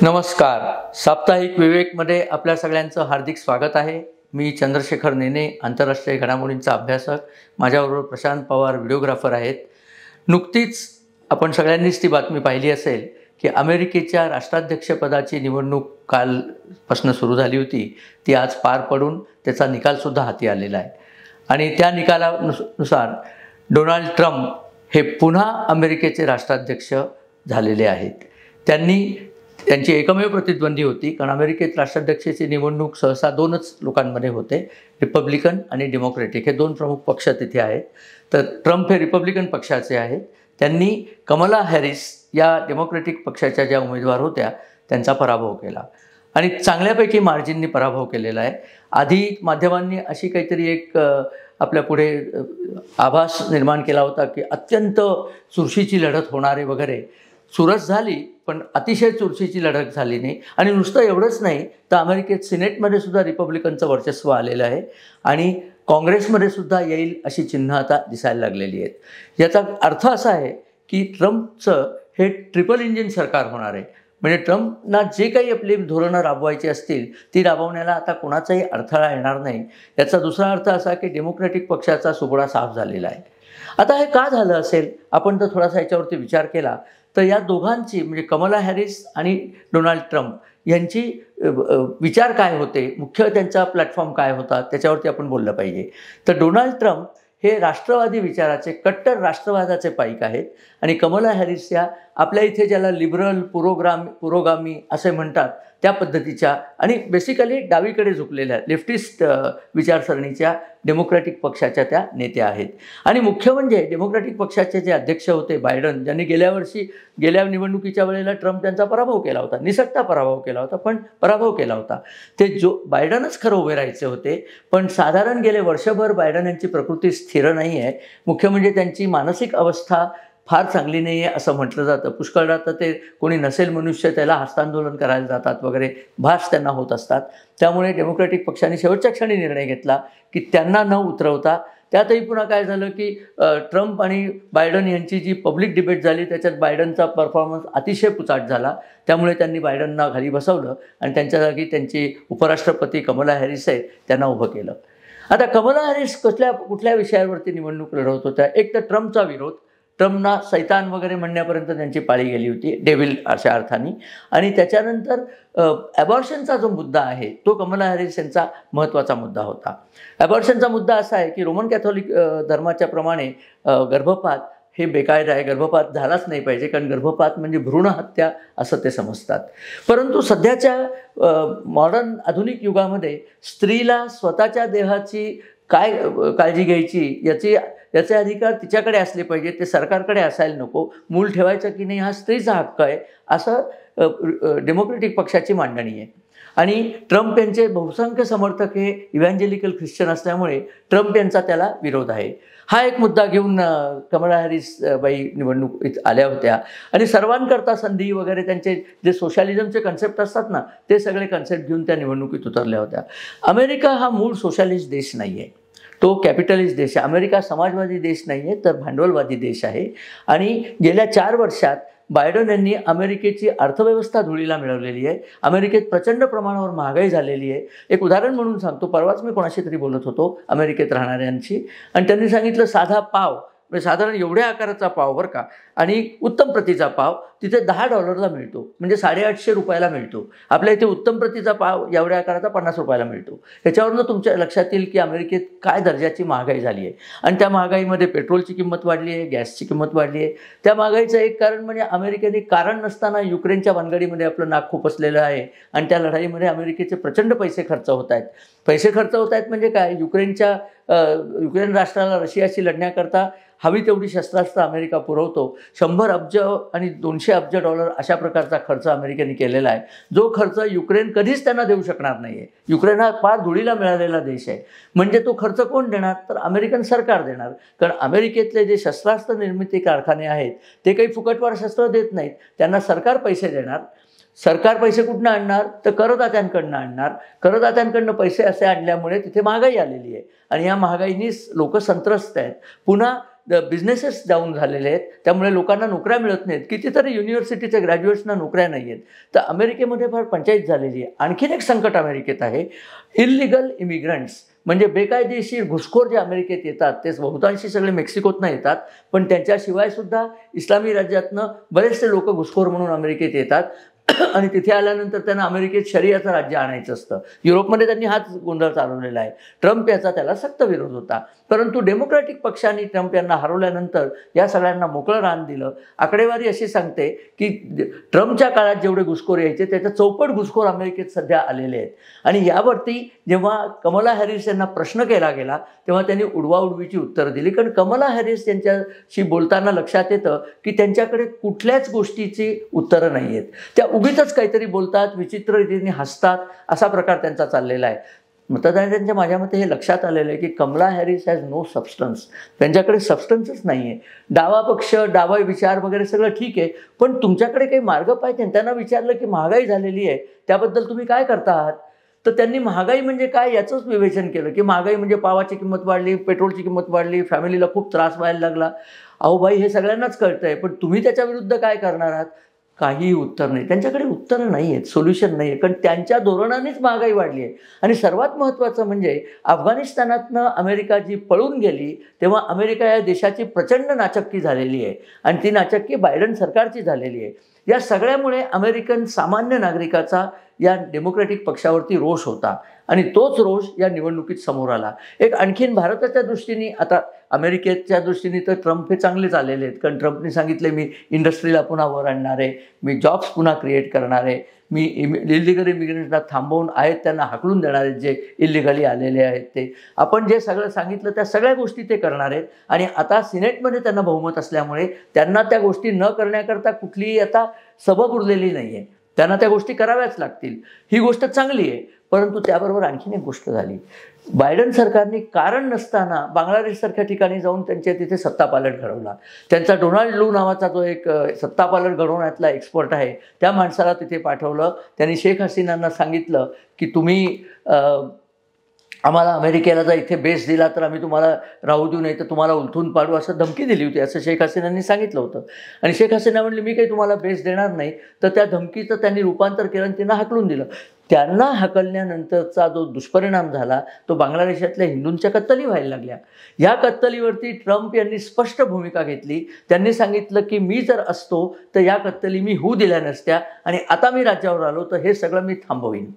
नमस्कार. साप्ताहिक विवेकमध्ये आपल्या सगळ्यांचं हार्दिक स्वागत आहे. मी चंद्रशेखर नेने, आंतरराष्ट्रीय घडामोडींचा अभ्यासक. माझ्याबरोबर प्रशांत पवार व्हिडिओग्राफर आहेत. नुकतीच आपण सगळ्यांनीच ती बातमी पाहिली असेल की अमेरिकेच्या राष्ट्राध्यक्षपदाची निवडणूक कालपासून सुरू झाली होती. ती आज पार पडून त्याचा निकालसुद्धा हाती आलेला आहे आणि त्या निकालानुसार डोनाल्ड ट्रम्प हे पुन्हा अमेरिकेचे राष्ट्राध्यक्ष झालेले आहेत. त्यांची एकमेव प्रतिद्वंदी होती, कारण अमेरिकेत राष्ट्राध्यक्षाची निवडणूक सहसा दोनच लोकांमध्ये होते, रिपब्लिकन आणि डेमोक्रॅटिक. हे दोन प्रमुख पक्ष तिथे आहेत. तर ट्रम्प हे रिपब्लिकन पक्षाचे आहेत. त्यांनी कमला हॅरिस या डेमोक्रॅटिक पक्षाच्या ज्या उमेदवार होत्या त्यांचा पराभव केला आणि चांगल्यापैकी मार्जिननी पराभव केलेला आहे. आधी माध्यमांनी अशी काहीतरी एक आपल्या पुढे आभास निर्माण केला होता की अत्यंत चुरशीची लढत होणारे वगैरे. चुरस झाली, पण अतिशय चुरशीची लढत झाली नाही. आणि नुसतं एवढंच नाही, तर अमेरिकेत सिनेटमध्ये सुद्धा रिपब्लिकनचं वर्चस्व आलेलं आहे आणि काँग्रेसमध्ये सुद्धा येईल अशी चिन्ह आता दिसायला लागलेली आहेत. याचा अर्थ असा आहे की ट्रम्पचं हे ट्रिपल इंजिन सरकार होणार आहे. म्हणजे ट्रम्पना जे काही आपली धोरणं राबवायची असतील ती राबवण्याला आता कोणाचाही अडथळा येणार नाही. याचा दुसरा अर्थ असा की डेमोक्रॅटिक पक्षाचा सुपडा साफ झालेला आहे. आता हे का झालं असेल, आपण जर थोडासा याच्यावरती विचार केला तर या दोघांची म्हणजे कमला हॅरिस आणि डोनाल्ड ट्रम्प यांची विचार काय होते, मुख्य त्यांचा प्लॅटफॉर्म काय होता, त्याच्यावरती आपण बोललं पाहिजे. तर डोनाल्ड ट्रम्प हे राष्ट्रवादी विचाराचे, कट्टर राष्ट्रवादाचे पाईक आहेत आणि कमला हॅरिस या आपल्या इथे ज्याला लिबरल पुरोगामी असे म्हणतात त्या पद्धतीच्या आणि बेसिकली डावीकडे झुकलेल्या लेफ्टिस्ट विचारसरणीच्या डेमोक्रॅटिक पक्षाच्या त्या नेत्या आहेत. आणि मुख्य म्हणजे डेमोक्रॅटिक पक्षाचे जे अध्यक्ष होते बायडन, ज्यांनी गेल्या निवडणुकीच्या वेळेला ट्रम्प यांचा पराभव केला होता, निसटता पराभव केला होता, पण पराभव केला होता. ते बायडनच खरं उभे राहायचे होते, पण साधारण गेले वर्षभर बायडन यांची प्रकृती स्थिर नाही आहे. मुख्य म्हणजे त्यांची मानसिक अवस्था फार चांगली नाही आहे असं म्हटलं जातं. पुष्कळदा तर ते कोणी नसेल मनुष्य त्याला हस्तांदोलन करायला जातात वगैरे भास त्यांना होत असतात. त्यामुळे डेमोक्रॅटिक पक्षाने शेवटच्या क्षणी निर्णय घेतला की त्यांना न उतरवता. त्यातही पुन्हा काय झालं की ट्रम्प आणि बायडन यांची जी पब्लिक डिबेट झाली त्याच्यात बायडनचा परफॉर्मन्स अतिशय पुचाट झाला. त्यामुळे त्यांनी बायडनना खाली बसवलं आणि त्यांच्या जागी त्यांची उपराष्ट्रपती कमला हॅरिस आहे त्यांना उभं केलं. आता कमला हॅरिस कुठल्या विषयावरती निवडणूक लढवत होत्या? एक तर ट्रम्पचा विरोध, ट्रम्पना सैतान वगैरे म्हणण्यापर्यंत त्यांची पाळी गेली होती, डेव्हिल अशा अर्थाने. आणि त्याच्यानंतर ॲबॉर्शनचा जो मुद्दा आहे तो कमला हॅरिस यांचा महत्त्वाचा मुद्दा होता. ॲबॉर्शनचा मुद्दा असा आहे की रोमन कॅथोलिक धर्माच्या प्रमाणे गर्भपात हे बेकायदा आहे, गर्भपात झालाच नाही पाहिजे, कारण गर्भपात म्हणजे भ्रूण हत्या असं ते समजतात. परंतु सध्याच्या मॉडर्न आधुनिक युगामध्ये स्त्रीला स्वतःच्या देहाची काय काळजी घ्यायची याचे अधिकार तिच्याकडे असले पाहिजे, ते सरकारकडे असायला नको. मूल ठेवायचं की नाही हा स्त्रीचा हक्क आहे असं डेमोक्रॅटिक पक्षाची मांडणी आहे. आणि ट्रम्प यांचे बहुसंख्य समर्थक हे इव्हँजेलिकल ख्रिश्चन असल्यामुळे ट्रम्प यांचा त्याला विरोध आहे. हा एक मुद्दा घेऊन कमला हॅरिस बाई निवडणुकीत आल्या होत्या आणि सर्वांकरता संधी वगैरे त्यांचे जे सोशलिझमचे कन्सेप्ट असतात ना ते सगळे कन्सेप्ट घेऊन त्या निवडणुकीत उतरल्या होत्या. अमेरिका हा मूळ सोशलिस्ट देश नाही आहे, तो कॅपिटलिस्ट देश आहे. अमेरिका समाजवादी देश नाही आहे तर भांडवलवादी देश आहे. आणि गेल्या 4 वर्षात बायडन यांनी अमेरिकेची अर्थव्यवस्था धुळीला मिळवलेली आहे. अमेरिकेत प्रचंड प्रमाणावर महागाई झालेली आहे. एक उदाहरण म्हणून सांगतो, परवाच मी कोणाशी तरी बोलत होतो अमेरिकेत राहणाऱ्यांशी आणि त्यांनी सांगितलं साधा पाव म्हणजे साधारण एवढ्या आकाराचा पाव बरं का, आणि उत्तम प्रतीचा पाव तिथे $10 मिळतो, म्हणजे $850 मिळतो. आपल्या इथे उत्तम प्रतीचा पाव एवढ्या आकाराचा $50 मिळतो. ह्याच्यावरनं तुमच्या लक्षात येईल की अमेरिकेत काय दर्जाची महागाई झाली आहे. आणि त्या महागाईमध्ये पेट्रोलची किंमत वाढली आहे, गॅसची किंमत वाढली आहे. त्या महागाईचं एक कारण म्हणजे अमेरिकेने कारण नसताना युक्रेनच्या भानगडीमध्ये आपलं नाक खुपसलेलं आहे आणि त्या लढाईमध्ये अमेरिकेचे प्रचंड पैसे खर्च होत आहेत. पैसे खर्च होत आहेत म्हणजे काय, युक्रेन राष्ट्राला रशियाशी लढण्याकरता हवी तेवढी शस्त्रास्त्र अमेरिका पुरवतो. 100 अब्ज आणि $200 अब्ज अशा प्रकारचा खर्च अमेरिकेने केलेला आहे, जो खर्च युक्रेन कधीच त्यांना देऊ शकणार नाही आहे. युक्रेन हा फार धुळीला मिळालेला देश आहे. म्हणजे तो खर्च कोण देणार, तर अमेरिकन सरकार देणार. कारण अमेरिकेतले जे शस्त्रास्त्र निर्मिती कारखाने आहेत ते काही फुकटवार शस्त्र देत नाहीत, त्यांना सरकार पैसे देणार. सरकार पैसे कुठनं आणणार, तर करदात्यांकडनं आणणार. करदात्यांकडनं पैसे असे आणल्यामुळे तिथे महागाई आलेली आहे आणि या महागाईनीच लोक संत्रस्त आहेत. पुन्हा बिझनेसेस डाऊन झालेले आहेत, त्यामुळे लोकांना नोकऱ्या मिळत नाहीत. कितीतरी युनिव्हर्सिटीच्या ग्रॅज्युएट्सना नोकऱ्या नाही आहेत. तर अमेरिकेमध्ये फार पंचायत झालेली आहे. आणखीन एक संकट अमेरिकेत आहे, इल्लिगल इमिग्रंट्स, म्हणजे बेकायदेशीर घुसखोर जे अमेरिकेत येतात ते बहुतांशी सगळे मेक्सिकोतनं येतात, पण त्यांच्याशिवाय सुद्धा इस्लामी राज्यातनं बरेचसे लोक घुसखोर म्हणून अमेरिकेत येतात आणि तिथे आल्यानंतर त्यांना अमेरिकेत शरियाचं राज्य आणायचं असतं. युरोपमध्ये त्यांनी हाच गोंधळ चालवलेला आहे. ट्रम्प याचा त्याला सक्त विरोध होता, परंतु डेमोक्रॅटिक पक्षाने ट्रम्प यांना हरवल्यानंतर या सगळ्यांना मोकळं रान दिलं. आकडेवारी अशी सांगते की ट्रम्पच्या काळात जेवढे घुसखोर यायचे त्याच्या चौपट घुसखोर अमेरिकेत सध्या आलेले आहेत. आणि यावरती जेव्हा कमला हॅरिस यांना प्रश्न केला गेला तेव्हा त्यांनी उडवाउडवीची उत्तरं दिली, कारण कमला हॅरिस यांच्याशी बोलताना लक्षात येतं की त्यांच्याकडे कुठल्याच गोष्टीची उत्तरं नाही आहेत. त्या उगीचच काहीतरी बोलतात, विचित्र रीतीने हसतात, असा प्रकार त्यांचा चाललेला आहे. मतदारांच्या माझ्या मते हे लक्षात आलेलं आहे की Kamala Harris has no substance. त्यांच्याकडे सबस्टन्सच नाही आहे. डावा पक्ष, डावा विचार वगैरे सगळं ठीक आहे, पण तुमच्याकडे काही मार्ग पाहिजे. त्यांना विचारलं की महागाई झालेली आहे, त्याबद्दल तुम्ही काय करता आहात? तर त्यांनी महागाई म्हणजे काय याचंच विवेचन केलं की महागाई म्हणजे पावाची किंमत वाढली, पेट्रोलची किंमत वाढली, फॅमिलीला खूप त्रास व्हायला लागला. अहो बाई, हे सगळ्यांनाच कळतंय, पण तुम्ही त्याच्या विरुद्ध काय करणार आहात? काहीही उत्तर नाही. त्यांच्याकडे उत्तरं नाही आहेत, सोल्युशन नाही आहे, कारण त्यांच्या धोरणानेच महागाई वाढली आहे. आणि सर्वात महत्त्वाचं म्हणजे अफगाणिस्तानातनं अमेरिका जी पळून गेली तेव्हा अमेरिका या देशाची प्रचंड नाचक्की झालेली आहे आणि ती नाचक्की बायडन सरकारची झालेली आहे. या सगळ्यामुळे अमेरिकन सामान्य नागरिकाचा या डेमोक्रॅटिक पक्षावरती रोष होता आणि तोच रोष या निवडणुकीत समोर आला. एक आणखीन भारताच्या दृष्टीने, आता अमेरिकेच्या दृष्टीने तर ट्रम्प हे चांगलेच आलेले आहेत, कारण ट्रम्पने सांगितले मी इंडस्ट्रीला पुन्हा वर आणणार आहे, मी जॉब्स पुन्हा क्रिएट करणार आहे, मी इलिगल इमिग्रंट्सना थांबवून आहेत त्यांना हाकलून देणार आहेत जे इलिगली आलेले आहेत ते. आपण जे सगळं सांगितलं त्या सगळ्या गोष्टी ते करणार आहेत. आणि आता सिनेटमध्ये त्यांना बहुमत असल्यामुळे त्यांना त्या गोष्टी न करण्याकरता कुठलीही आता सबब उरलेली नाही आहे. त्यांना त्या गोष्टी कराव्याच लागतील. ही गोष्ट चांगली आहे, परंतु त्याबरोबर आणखीन एक गोष्ट झाली. बायडन सरकारने कारण नसताना बांगलादेशसारख्या ठिकाणी जाऊन त्यांच्या तिथे सत्तापालट घडवला. त्यांचा डोनाल्ड लू नावाचा जो एक सत्तापालट घडवण्यातला एक्सपर्ट आहे त्या माणसाला तिथे पाठवलं. त्यांनी शेख हसीनांना सांगितलं की तुम्ही आम्हाला अमेरिकेला जर इथे बेस दिला तर आम्ही तुम्हाला राहू देऊ, नाही तर तुम्हाला उलथून पाडू, असं धमकी दिली होती, असं शेख हसीनांनी सांगितलं होतं. आणि शेख हसीना म्हणली मी काही तुम्हाला बेस देणार नाही. तर त्या धमकीचं त्यांनी रूपांतर केलं आणि त्यांना हाकलून दिलं. त्यांना हाकलल्यानंतरचा जो दुष्परिणाम झाला तो बांगलादेशातल्या हिंदूंच्या कत्तली व्हायला लागल्या. या कत्तलीवरती ट्रम्प यांनी स्पष्ट भूमिका घेतली. त्यांनी सांगितलं की मी जर असतो तर या कत्तली मी होऊ दिल्या नसत्या आणि आता मी राज्यावर आलो तर हे सगळं मी थांबवीन.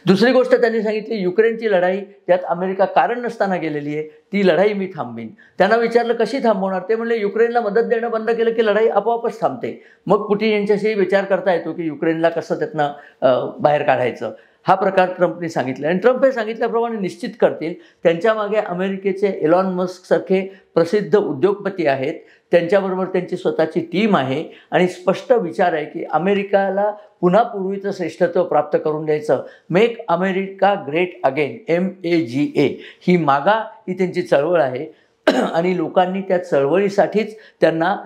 दुसरी गोष्ट त्यांनी सांगितली, युक्रेनची लढाई त्यात अमेरिका कारण नसताना गेलेली आहे, ती लढाई मी थांबवीन. त्यांना विचारलं कशी थांबवणार? ते म्हणले युक्रेनला मदत देणं बंद केलं की लढाई आपोआपच थांबते. मग पुटिन यांच्याशी विचार करता येतो की युक्रेनला कसं त्यातनं बाहेर काढायचं. हा प्रकार ट्रम्पने सांगितला आणि ट्रम्प हे सांगितल्याप्रमाणे निश्चित करतील. त्यांच्या मागे अमेरिकेचे एलॉन मस्क सारखे प्रसिद्ध उद्योगपती आहेत, त्यांच्याबरोबर त्यांची स्वतःची टीम आहे आणि स्पष्ट विचार आहे की अमेरिकाला पुन्हा पूर्वीचं श्रेष्ठत्व प्राप्त करून द्यायचं. Make America great again, MAGA ही मागा ही त्यांची चळवळ आहे आणि लोकांनी त्या चळवळीसाठीच त्यांना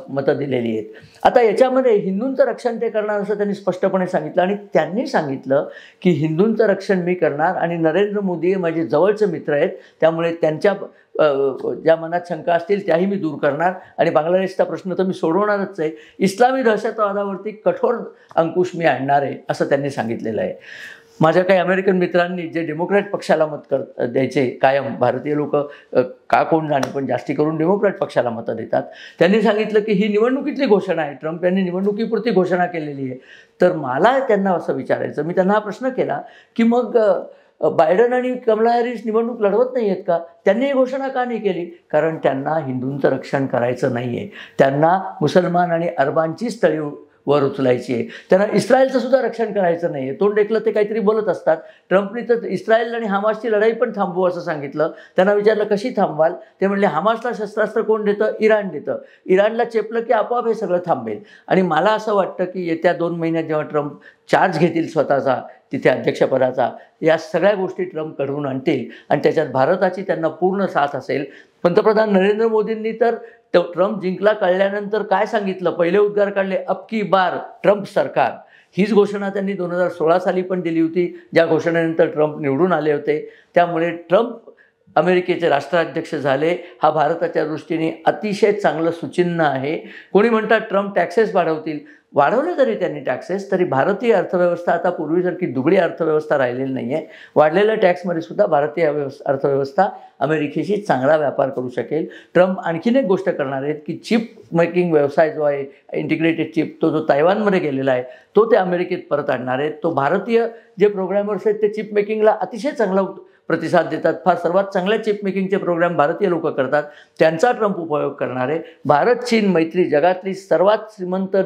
मतं दिलेली आहेत. आता याच्यामध्ये हिंदूंचं रक्षण ते करणार असं त्यांनी स्पष्टपणे सांगितलं आणि त्यांनी सांगितलं की हिंदूंचं रक्षण मी करणार आणि नरेंद्र मोदी हे माझे जवळचे मित्र आहेत, त्यामुळे त्यांच्या ज्या मनात शंका असतील त्याही मी दूर करणार आणि बांगलादेशचा प्रश्न तर मी सोडवणारच आहे. इस्लामी दहशतवादावरती कठोर अंकुश मी आणणार आहे असं त्यांनी सांगितलेलं आहे. माझ्या काही अमेरिकन मित्रांनी जे डेमोक्रॅट पक्षाला मत द्यायचे कायम, भारतीय लोक का कोण जाणे पण जास्ती करून डेमोक्रॅट पक्षाला मतं देतात, त्यांनी सांगितलं की ही निवडणुकीतली घोषणा आहे, ट्रम्प यांनी निवडणुकीपुरती घोषणा केलेली आहे. तर मला त्यांना असं विचारायचं, मी त्यांना हा प्रश्न केला की मग बायडन आणि कमला हॅरिस निवडणूक लढवत नाही आहेत का? त्यांनी ही घोषणा का नाही केली? कारण त्यांना हिंदूंचं रक्षण करायचं नाही आहे, त्यांना मुसलमान आणि अरबांचीच तळी वर उचलायची आहे, त्यांना इस्रायलचं सुद्धा रक्षण करायचं नाही आहे. तोंड टेकलं ते काहीतरी बोलत असतात. ट्रम्पने तर इस्रायल आणि हमासची लढाई पण थांबवू असं सांगितलं. त्यांना विचारलं कशी थांबवाल? ते म्हणले हमासला शस्त्रास्त्र कोण देतं? इराण देतं. इराणला चेपलं की आपोआप हे सगळं थांबेल. आणि मला असं वाटतं की येत्या 2 महिन्यात जेव्हा ट्रम्प चार्ज घेतील स्वतःचा तिथे अध्यक्षपदाचा, या सगळ्या गोष्टी ट्रम्प घडवून आणतील आणि त्याच्यात भारताची त्यांना पूर्ण साथ असेल. पंतप्रधान नरेंद्र मोदींनी तर ट्रम्प जिंकला कळल्यानंतर काय सांगितलं? पहिले उद्गार काढले, अब की बार ट्रम्प सरकार. हीच घोषणा त्यांनी 2016 साली पण दिली होती, ज्या घोषणेनंतर ट्रम्प निवडून आले होते. त्यामुळे ट्रम्प अमेरिकेचे राष्ट्राध्यक्ष झाले, हा भारताच्या दृष्टीने अतिशय चांगलं सूचिन्ह आहे. कोणी म्हणतात ट्रम्प टॅक्सेस वाढवतील. वाढवले तरी त्यांनी टॅक्सेस, तरी भारतीय अर्थव्यवस्था आता पूर्वीसारखी दुबळी अर्थव्यवस्था राहिलेली नाही आहे. वाढलेल्या टॅक्समध्ये सुद्धा भारतीय अर्थव्यवस्था अमेरिकेशी चांगला व्यापार करू शकेल. ट्रम्प आणखीन एक गोष्ट करणार आहेत की चिप मेकिंग व्यवसाय जो आहे, इंटिग्रेटेड चिप, तो जो तैवानमध्ये गेलेला आहे तो ते अमेरिकेत परत आणणार आहेत. तो भारतीय जे प्रोग्रॅमर्स आहेत ते चिप मेकिंगला अतिशय चांगला प्रतिसाद देतात. सर्वात चांगल्या चिप मेकिंगचे प्रोग्राम भारतीय लोक करतात, त्यांचा ट्रम्प उपयोग करणार आहे. भारत चीन मैत्री जगातली सर्वात श्रीमंत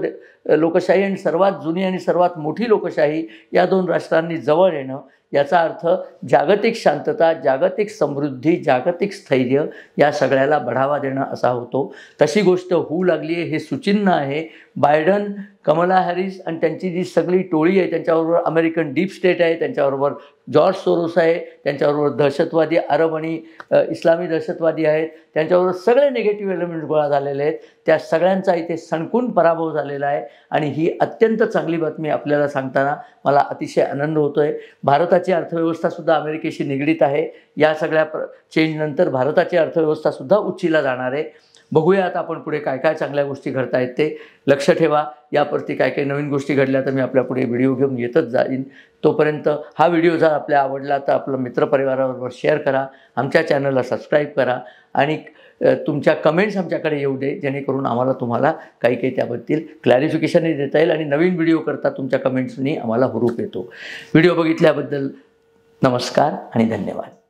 लोकशाही आणि सर्वात जुनी आणि सर्वात मोठी लोकशाही या दोन राष्ट्रांनी जवळ येणं, याचा अर्थ जागतिक शांतता, जागतिक समृद्धी, जागतिक स्थैर्य या सगळ्याला बढावा देणं असा होतो. तशी गोष्ट होऊ लागली आहे, हे सूचिन्ह आहे. बायडन, कमला हॅरिस आणि त्यांची जी सगळी टोळी आहे, त्यांच्याबरोबर अमेरिकन डीप स्टेट आहे, त्यांच्याबरोबर जॉर्ज सोरोस आहे, त्यांच्याबरोबर दहशतवादी अरब आणि इस्लामी दहशतवादी आहेत, त्यांच्याबरोबर सगळे निगेटिव्ह एलिमेंट्स गोळा झालेले आहेत. त्या सगळ्यांचा इथे सणकून पराभव झालेला आहे आणि ही अत्यंत चांगली बातमी आपल्याला सांगताना मला अतिशय आनंद होतो आहे. भारताची अर्थव्यवस्थासुद्धा अमेरिकेशी निगडीत आहे. या सगळ्या चेंजनंतर भारताची अर्थव्यवस्थासुद्धा उच्चीला जाणार आहे. बघूया आता आपण पुढे काय काय चांगल्या गोष्टी घडता आहेत ते. लक्ष ठेवा, यावरती काय काय नवीन गोष्टी घडल्या तर मी आपल्या पुढे व्हिडिओ घेऊन येतच जाईन. तोपर्यंत हा व्हिडिओ जर आपल्या आवडला तर आपलं मित्रपरिवाराबरोबर शेअर करा, आमच्या चॅनलला सबस्क्राईब करा आणि तुमच्या कमेंट्स आमच्याकडे येऊ दे, जेणेकरून आम्हाला तुम्हाला काही काही त्याबद्दल क्लॅरिफिकेशनही देता येईल आणि नवीन व्हिडिओ करता तुमच्या कमेंट्सनी आम्हाला हुरूप येतो. व्हिडिओ बघितल्याबद्दल नमस्कार आणि धन्यवाद.